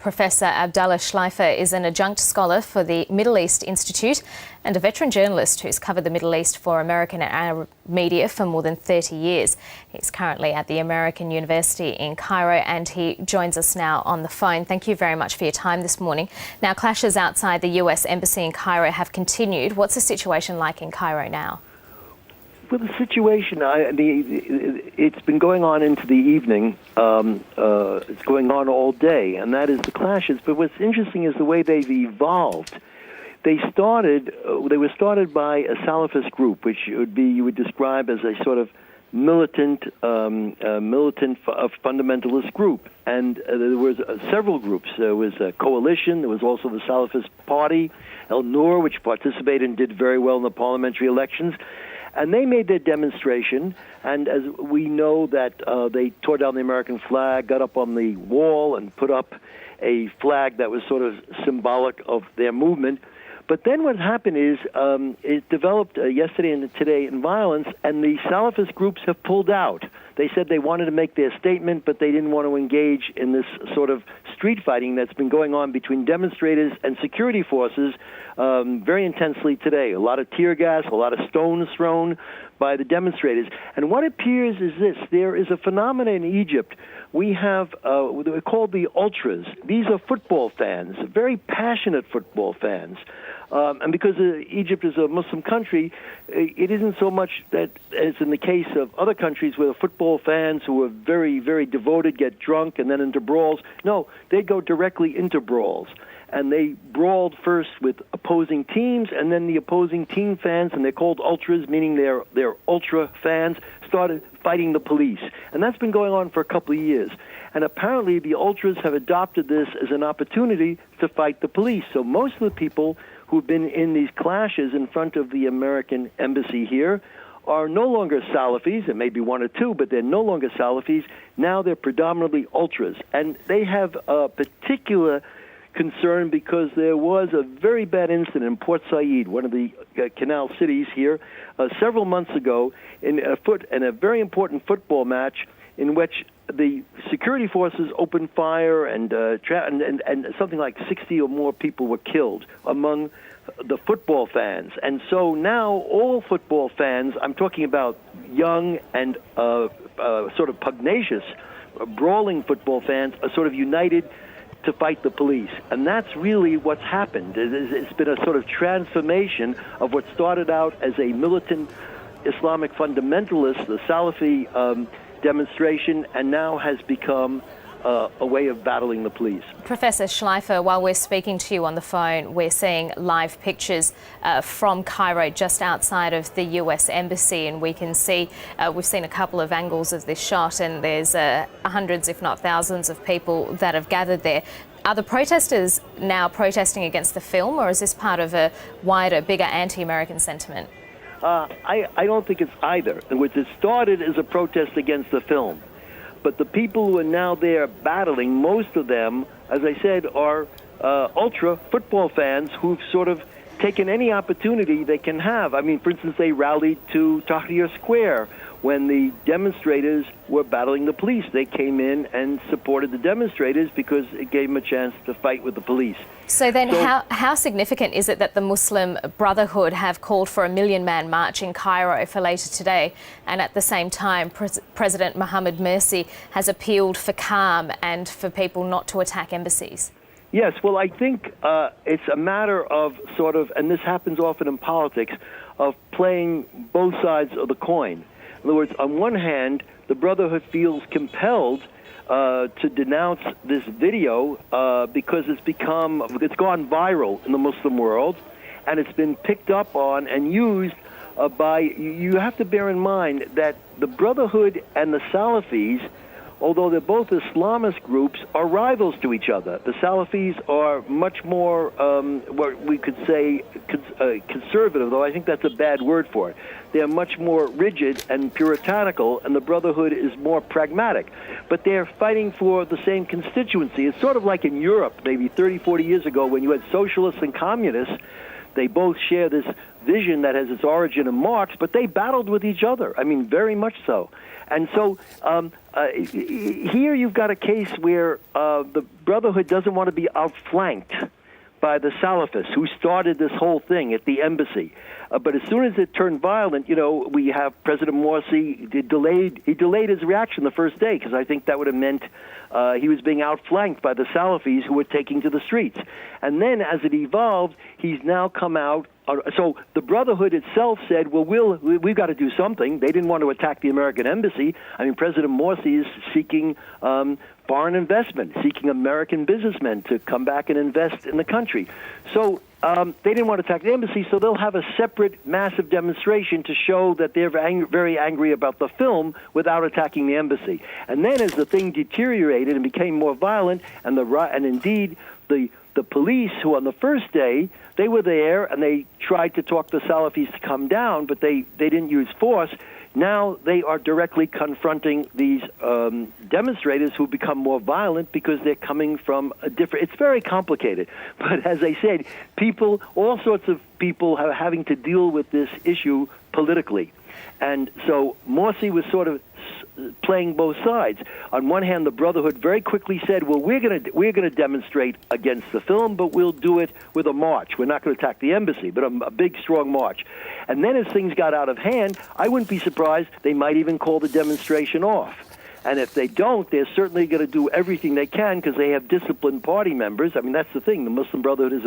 Professor Abdallah Schleifer is an adjunct scholar for the Middle East Institute and a veteran journalist who's covered the Middle East for American and Arab media for more than 30 years. He's currently at the American University in Cairo and he joins us now on the phone. Thank you very much for your time this morning. Now, clashes outside the US Embassy in Cairo have continued. What's the situation like in Cairo now? Well, the situation, it's been going on into the evening. It's going on all day, and that is the clashes. But what's interesting is the way they've evolved. They were started by a Salafist group, which you would describe as a sort of militant fundamentalist group. And there was several groups. There was a coalition. There was also the Salafist Party, El Noor, which participated and did very well in the parliamentary elections. And they made their demonstration, and as we know that they tore down the American flag, got up on the wall and put up a flag that was sort of symbolic of their movement. But then what happened is it developed yesterday and today in violence, and the Salafist groups have pulled out. They said they wanted to make their statement, but they didn't want to engage in this sort of street fighting that's been going on between demonstrators and security forces very intensely today. A lot of tear gas, a lot of stones thrown by the demonstrators. And what appears is this. There is a phenomenon in Egypt. We have what are called the ultras. These are football fans, very passionate football fans. And because Egypt is a Muslim country, it isn't so much that, as in the case of other countries where the football fans who are very, very devoted get drunk and then into brawls. No, they go directly into brawls. And they brawled first with opposing teams, and then the opposing team fans, and they're called ultras, meaning they're ultra fans, started fighting the police. And that's been going on for a couple of years. And apparently the ultras have adopted this as an opportunity to fight the police. So most of the people who've been in these clashes in front of the American embassy here are no longer Salafis. It may be one or two, but they're no longer Salafis. Now they're predominantly ultras. And they have a particular concern because there was a very bad incident in Port Said, one of the canal cities here, several months ago in a very important football match in which the security forces opened fire and something like 60 or more people were killed among the football fans. And so now all football fans, I'm talking about young and sort of pugnacious, brawling football fans, are sort of united to fight the police. And that's really what's happened. It's been a sort of transformation of what started out as a militant Islamic fundamentalist, the Salafi demonstration, and now has become a way of battling the police. Professor Schleifer, while we're speaking to you on the phone, we're seeing live pictures from Cairo just outside of the US Embassy, and we can see, we've seen a couple of angles of this shot, and there's hundreds, if not thousands, of people that have gathered there. Are the protesters now protesting against the film, or is this part of a wider, bigger anti-American sentiment? I don't think it's either. In which it started as a protest against the film. But the people who are now there battling, most of them, as I said, are ultra football fans who've sort of taken any opportunity they can have. I mean, for instance, they rallied to Tahrir Square when the demonstrators were battling the police. They came in and supported the demonstrators because it gave them a chance to fight with the police. So then how significant is it that the Muslim Brotherhood have called for a 1 million-man march in Cairo for later today, and at the same time President Mohammed Morsi has appealed for calm and for people not to attack embassies? Yes, well, I think it's a matter of sort of, and this happens often in politics, of playing both sides of the coin. In other words, on one hand, the Brotherhood feels compelled to denounce this video because it's gone viral in the Muslim world, and it's been picked up on and used by, you have to bear in mind that the Brotherhood and the Salafis, although they're both Islamist groups, are rivals to each other. The Salafis are much more, what we could say, conservative, though I think that's a bad word for it. They're much more rigid and puritanical, and the Brotherhood is more pragmatic. But they're fighting for the same constituency. It's sort of like in Europe, maybe 30, 40 years ago, when you had socialists and communists They both share this vision that has its origin in Marx, but they battled with each other. I mean, very much so. And so here you've got a case where the Brotherhood doesn't want to be outflanked by the Salafists, who started this whole thing at the embassy. But as soon as it turned violent, we have President Morsi he delayed his reaction the first day, because I think that would have meant he was being outflanked by the Salafis who were taking to the streets. And then as it evolved, he's now come out. So the Brotherhood itself said, well, we've got to do something. They didn't want to attack the American embassy. I mean, President Morsi is seeking foreign investment, seeking American businessmen to come back and invest in the country. So they didn't want to attack the embassy, so they'll have a separate massive demonstration to show that they're very angry about the film without attacking the embassy. And then as the thing deteriorated and became more violent, and indeed the police, who on the first day, they were there and they tried to talk the Salafis to come down, but they didn't use force. Now they are directly confronting these demonstrators who become more violent because they're coming from a different... It's very complicated. But as I said, all sorts of people are having to deal with this issue politically. And so Morsi was sort of playing both sides. On one hand, the Brotherhood very quickly said, well, we're going to demonstrate against the film, but we'll do it with a march. We're not going to attack the embassy, but a big, strong march. And then as things got out of hand, I wouldn't be surprised they might even call the demonstration off. And if they don't, they're certainly going to do everything they can, because they have disciplined party members. I mean, that's the thing. The Muslim Brotherhood is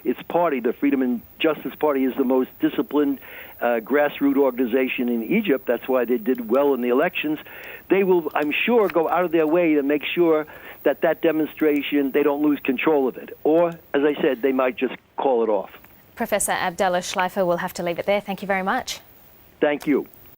its party, the Freedom and Justice Party, is the most disciplined grassroots organization in Egypt. That's why they did well in the elections. They will, I'm sure, go out of their way to make sure that demonstration, they don't lose control of it. Or, as I said, they might just call it off. Professor Abdallah Schleifer, we'll have to leave it there. Thank you very much. Thank you.